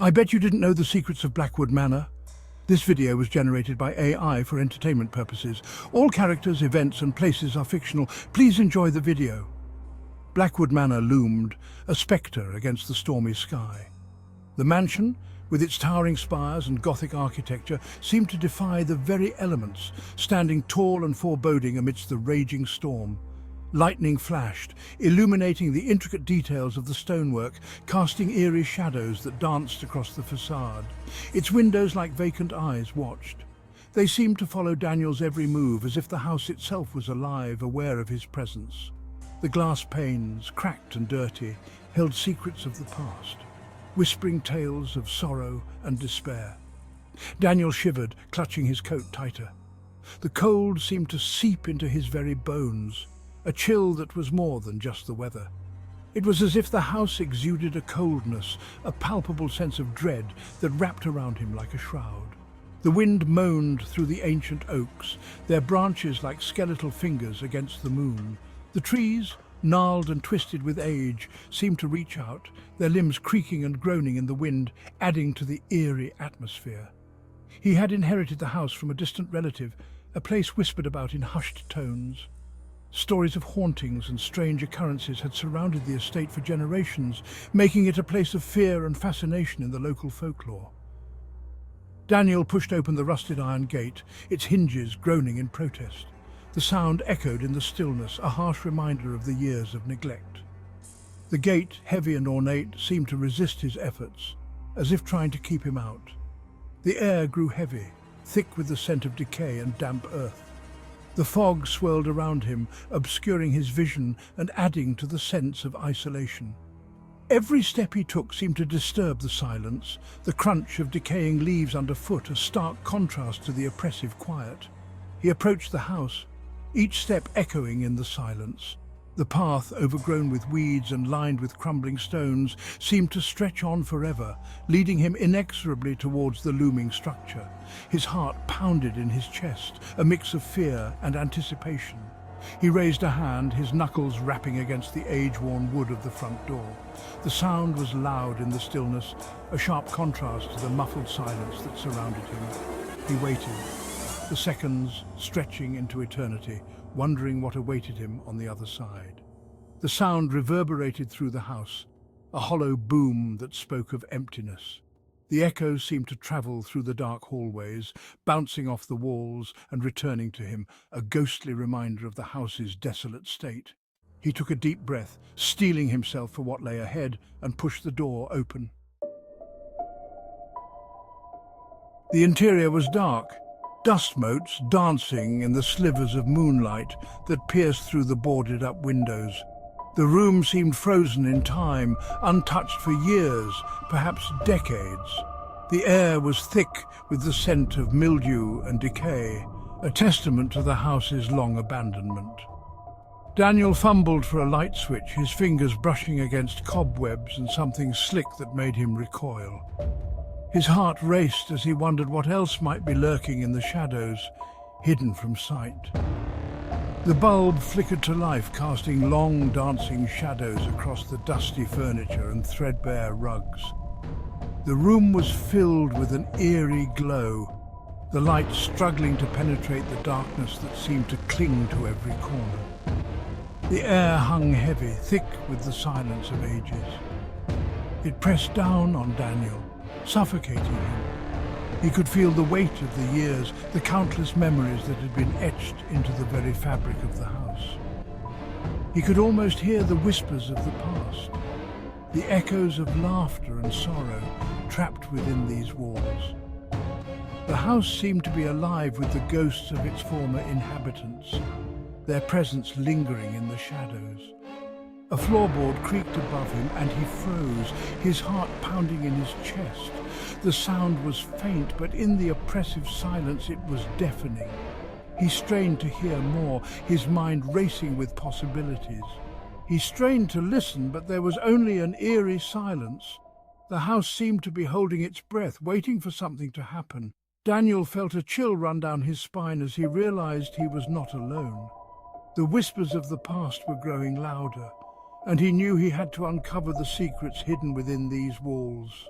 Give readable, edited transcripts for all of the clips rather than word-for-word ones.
I bet you didn't know the secrets of Blackwood Manor. This video was generated by AI for entertainment purposes. All characters, events and places are fictional. Please enjoy the video. Blackwood Manor loomed, a spectre against the stormy sky. The mansion, with its towering spires and Gothic architecture, seemed to defy the very elements, standing tall and foreboding amidst the raging storm. Lightning flashed, illuminating the intricate details of the stonework, casting eerie shadows that danced across the facade. Its windows, like vacant eyes, watched. They seemed to follow Daniel's every move, as if the house itself was alive, aware of his presence. The glass panes, cracked and dirty, held secrets of the past, whispering tales of sorrow and despair. Daniel shivered, clutching his coat tighter. The cold seemed to seep into his very bones, a chill that was more than just the weather. It was as if the house exuded a coldness, a palpable sense of dread that wrapped around him like a shroud. The wind moaned through the ancient oaks, their branches like skeletal fingers against the moon. The trees, gnarled and twisted with age, seemed to reach out, their limbs creaking and groaning in the wind, adding to the eerie atmosphere. He had inherited the house from a distant relative, a place whispered about in hushed tones. Stories of hauntings and strange occurrences had surrounded the estate for generations, making it a place of fear and fascination in the local folklore. Daniel pushed open the rusted iron gate, its hinges groaning in protest. The sound echoed in the stillness, a harsh reminder of the years of neglect. The gate, heavy and ornate, seemed to resist his efforts, as if trying to keep him out. The air grew heavy, thick with the scent of decay and damp earth. The fog swirled around him, obscuring his vision and adding to the sense of isolation. Every step he took seemed to disturb the silence, the crunch of decaying leaves underfoot a stark contrast to the oppressive quiet. He approached the house, each step echoing in the silence. The path, overgrown with weeds and lined with crumbling stones, seemed to stretch on forever, leading him inexorably towards the looming structure. His heart pounded in his chest, a mix of fear and anticipation. He raised a hand, his knuckles rapping against the age-worn wood of the front door. The sound was loud in the stillness, a sharp contrast to the muffled silence that surrounded him. He waited, the seconds stretching into eternity, wondering what awaited him on the other side. The sound reverberated through the house, a hollow boom that spoke of emptiness. The echoes seemed to travel through the dark hallways, bouncing off the walls and returning to him, a ghostly reminder of the house's desolate state. He took a deep breath, steeling himself for what lay ahead, and pushed the door open. The interior was dark, dust motes dancing in the slivers of moonlight that pierced through the boarded-up windows. The room seemed frozen in time, untouched for years, perhaps decades. The air was thick with the scent of mildew and decay, a testament to the house's long abandonment. Daniel fumbled for a light switch, his fingers brushing against cobwebs and something slick that made him recoil. His heart raced as he wondered what else might be lurking in the shadows, hidden from sight. The bulb flickered to life, casting long, dancing shadows across the dusty furniture and threadbare rugs. The room was filled with an eerie glow, the light struggling to penetrate the darkness that seemed to cling to every corner. The air hung heavy, thick with the silence of ages. It pressed down on Daniel, suffocating him. He could feel the weight of the years, the countless memories that had been etched into the very fabric of the house. He could almost hear the whispers of the past, the echoes of laughter and sorrow trapped within these walls. The house seemed to be alive with the ghosts of its former inhabitants, their presence lingering in the shadows. A floorboard creaked above him and he froze, his heart pounding in his chest. The sound was faint, but in the oppressive silence it was deafening. He strained to hear more, his mind racing with possibilities. He strained to listen, but there was only an eerie silence. The house seemed to be holding its breath, waiting for something to happen. Daniel felt a chill run down his spine as he realized he was not alone. The whispers of the past were growing louder, and he knew he had to uncover the secrets hidden within these walls.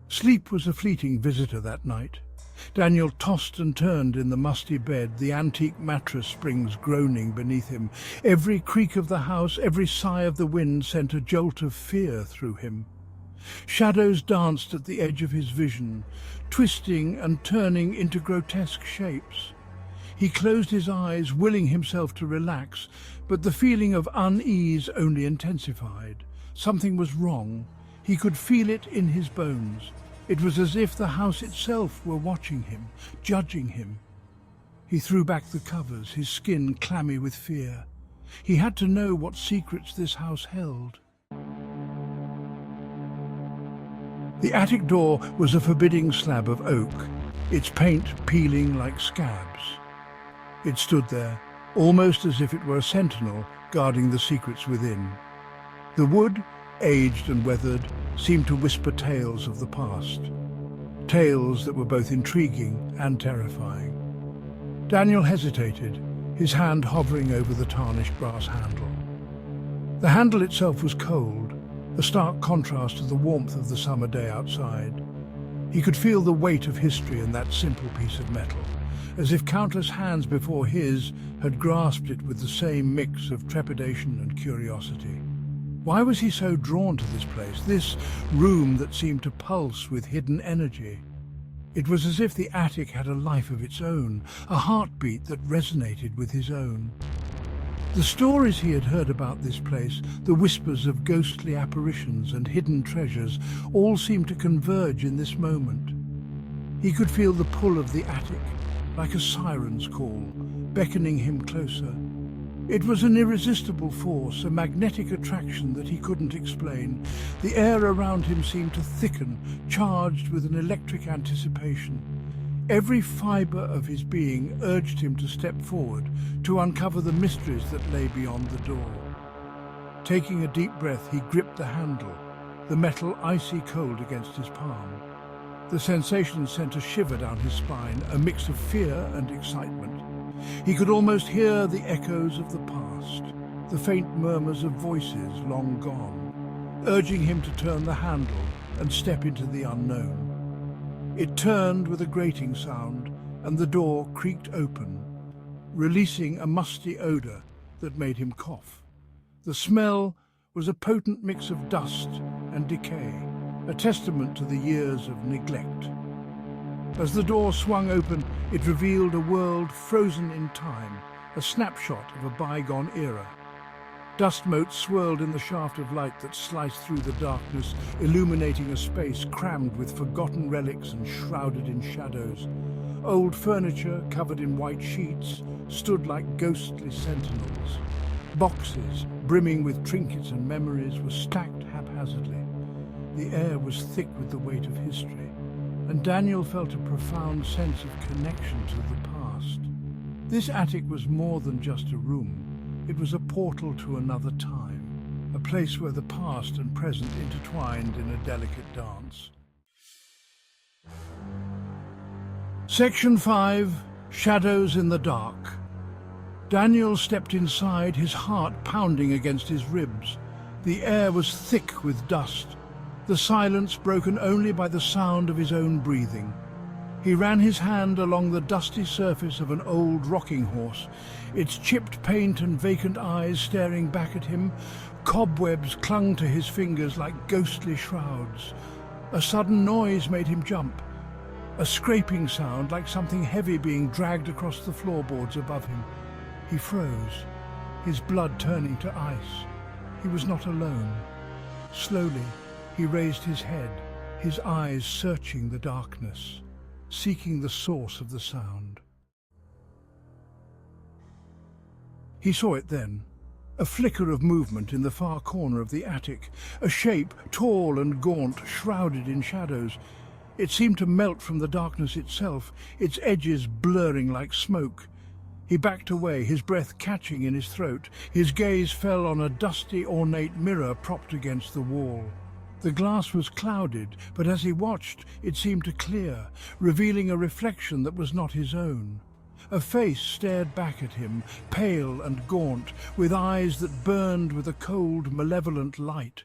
Sleep was a fleeting visitor that night. Daniel tossed and turned in the musty bed, the antique mattress springs groaning beneath him. Every creak of the house, every sigh of the wind sent a jolt of fear through him. Shadows danced at the edge of his vision, twisting and turning into grotesque shapes. He closed his eyes, willing himself to relax, but the feeling of unease only intensified. Something was wrong. He could feel it in his bones. It was as if the house itself were watching him, judging him. He threw back the covers, his skin clammy with fear. He had to know what secrets this house held. The attic door was a forbidding slab of oak, its paint peeling like scabs. It stood there, almost as if it were a sentinel guarding the secrets within. The wood, aged and weathered, seemed to whisper tales of the past. Tales that were both intriguing and terrifying. Daniel hesitated, his hand hovering over the tarnished brass handle. The handle itself was cold, a stark contrast to the warmth of the summer day outside. He could feel the weight of history in that simple piece of metal, as if countless hands before his had grasped it with the same mix of trepidation and curiosity. Why was he so drawn to this place, this room that seemed to pulse with hidden energy? It was as if the attic had a life of its own, a heartbeat that resonated with his own. The stories he had heard about this place, the whispers of ghostly apparitions and hidden treasures, all seemed to converge in this moment. He could feel the pull of the attic, like a siren's call, beckoning him closer. It was an irresistible force, a magnetic attraction that he couldn't explain. The air around him seemed to thicken, charged with an electric anticipation. Every fibre of his being urged him to step forward, to uncover the mysteries that lay beyond the door. Taking a deep breath, he gripped the handle, the metal icy cold against his palm. The sensation sent a shiver down his spine, a mix of fear and excitement. He could almost hear the echoes of the past, the faint murmurs of voices long gone, urging him to turn the handle and step into the unknown. It turned with a grating sound, and the door creaked open, releasing a musty odour that made him cough. The smell was a potent mix of dust and decay, a testament to the years of neglect. As the door swung open, it revealed a world frozen in time, a snapshot of a bygone era. Dust motes swirled in the shaft of light that sliced through the darkness, illuminating a space crammed with forgotten relics and shrouded in shadows. Old furniture, covered in white sheets, stood like ghostly sentinels. Boxes, brimming with trinkets and memories, were stacked haphazardly. The air was thick with the weight of history, and Daniel felt a profound sense of connection to the past. This attic was more than just a room. It was a portal to another time, a place where the past and present intertwined in a delicate dance. Section 5. Shadows in the Dark. Daniel stepped inside, his heart pounding against his ribs. The air was thick with dust, the silence broken only by the sound of his own breathing. He ran his hand along the dusty surface of an old rocking horse, its chipped paint and vacant eyes staring back at him. Cobwebs clung to his fingers like ghostly shrouds. A sudden noise made him jump, a scraping sound like something heavy being dragged across the floorboards above him. He froze, his blood turning to ice. He was not alone. Slowly, he raised his head, his eyes searching the darkness, seeking the source of the sound. He saw it then, a flicker of movement in the far corner of the attic, a shape, tall and gaunt, shrouded in shadows. It seemed to melt from the darkness itself, its edges blurring like smoke. He backed away, his breath catching in his throat. His gaze fell on a dusty, ornate mirror propped against the wall. The glass was clouded, but as he watched, it seemed to clear, revealing a reflection that was not his own. A face stared back at him, pale and gaunt, with eyes that burned with a cold, malevolent light.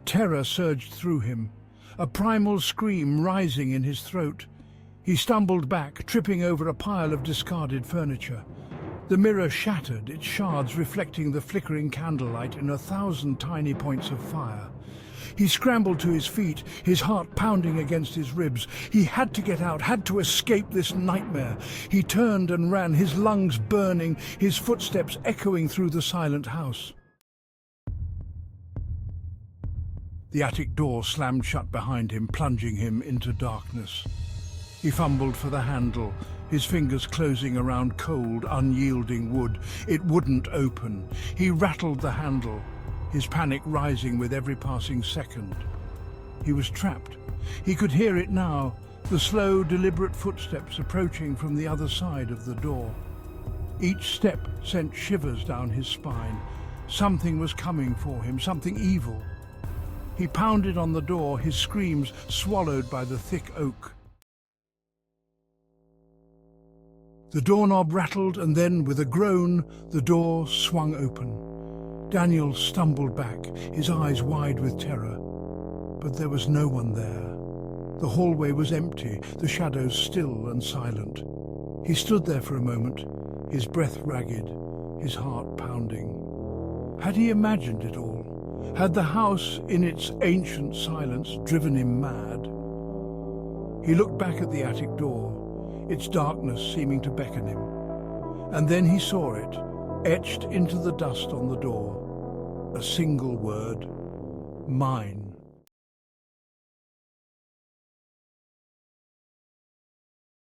Terror surged through him, a primal scream rising in his throat. He stumbled back, tripping over a pile of discarded furniture. The mirror shattered, its shards reflecting the flickering candlelight in 1,000 tiny points of fire. He scrambled to his feet, his heart pounding against his ribs. He had to get out, had to escape this nightmare. He turned and ran, his lungs burning, his footsteps echoing through the silent house. The attic door slammed shut behind him, plunging him into darkness. He fumbled for the handle, his fingers closing around cold, unyielding wood. It wouldn't open. He rattled the handle, his panic rising with every passing second. He was trapped. He could hear it now, the slow, deliberate footsteps approaching from the other side of the door. Each step sent shivers down his spine. Something was coming for him, something evil. He pounded on the door, his screams swallowed by the thick oak. The doorknob rattled, and then, with a groan, the door swung open. Daniel stumbled back, his eyes wide with terror. But there was no one there. The hallway was empty, the shadows still and silent. He stood there for a moment, his breath ragged, his heart pounding. Had he imagined it all? Had the house, in its ancient silence, driven him mad? He looked back at the attic door, its darkness seeming to beckon him. And then he saw it, etched into the dust on the door. A single word: mine.